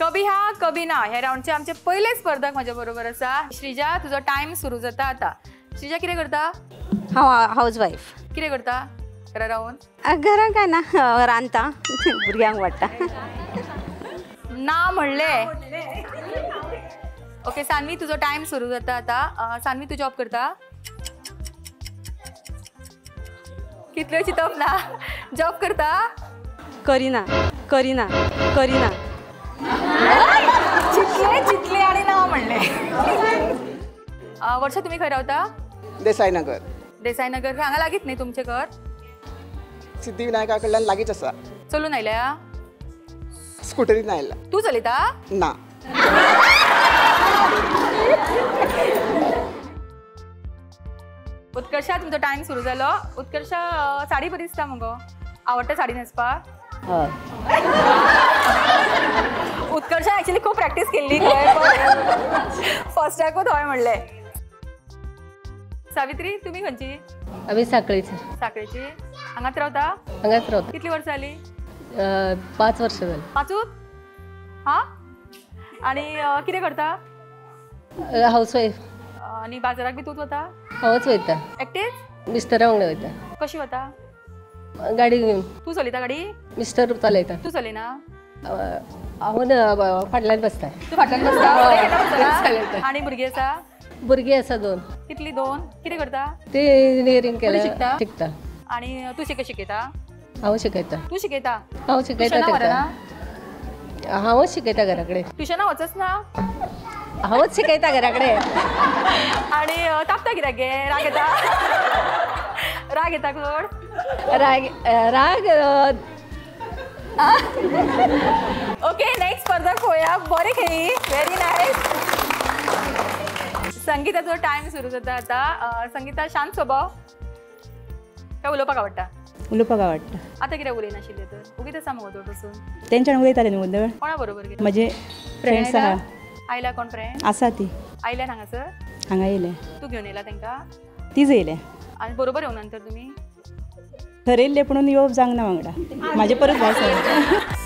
कभी हा कभी ना ह्या राउंडचे आमचे पहिले स्पर्धक माझ्या बरोबर असा. श्रीजा तुझा टाइम सुरू जाता आता. श्रीजा कितें करता? House wife. कितें करता घरा रावून? घरान काय ना रांदता भुरग्यांक वाडटा. ना म्हणले. ओके सान्वी तुझो टाइम सुरू जाता आता. सान्वी तू जॉब करता? कितल्यो चिंतप ना. जॉब करता? करिना करिना करिना. चितले चितले आणि ना म्हणले. वर्षा तुम्ही खंय रावता? देसाईनगर. देसाईनगर हांगा लागीत न्ही तुमचें घर? सिद्धिविनायका कडल्यान लागींच आसा. चलून आयल्या? स्कुटरीन आयला. तू चलयता? ना. उत्कर्षा तुमचो टाइम सुरू जालो. उत्कर्षा साडी बरी दिसता मगो. आवडटा साडी न्हेसपाक? उत्कर्षा ऍक्च्युली खूप प्रॅक्टिस केल्ली फर्स्टाकूच हय म्हणले. सावित्री तुम्ही खंयची? आम्ही साखळीची. साखळेची. हांगाच रावता? हांगाच रावता. कितली वर्सां जाली? 5 वर्ष झाली. 5? हा. आणि कितें करता? House wife. आणि बाजाराक बी तूच वता? हांवच वयता. एकटेच? मिस्टरा वांगडा वयता. कशी वता? गाडी घेऊन. तू चलयता गाडी? मिस्टर चलयता. तू चलयना? हांव फाटल्यान बसता. तू फाटल्यान बसता? आणि भुरगीं आसा? भुरगीं आसा 2. कितली 2? कितें करता? ते इंजिनियरींग केला. शिकता? शिकता. आणि तू शिकयता? हांव शिकयता. तू शिकयता? हांव शिकयता तेका. हांवच शिकयता घरा कडेन. ट्युशना वचच ना? हांवच शिकयता घरा कडेन. आणि तापता कित्याक गे? राग येता? राग येता चड? राग ओके नेक्स्ट स्पर्धक पळोवया. बरें खेळ्ळी. Very nice. संगीताचो टाइम सुरू जाता आता. संगीता शांत स्वभाव काय उलोवपाक आवडटा? उलोवपाक आवडटा. आतां कित्याक उलयनाशिल्लें तर? उगीत आसा मगो तर बसून. तेंच्यान उलयताले न्हू गोंदळ. कोणा बरोबर गेले? म्हजे फ्रेंड्स आहा. आयल्या कोण फ्रेंड? आसा ती. आयल्यान हांगासर? हांगा येयले. तू घेवन येयला तांकां? तीच येयले. आनी बरोबर येवं नंतर तुमी? ठरयल्ले पुणून येवप जावंक ना वांगडा. म्हाजे परत भायर सरले.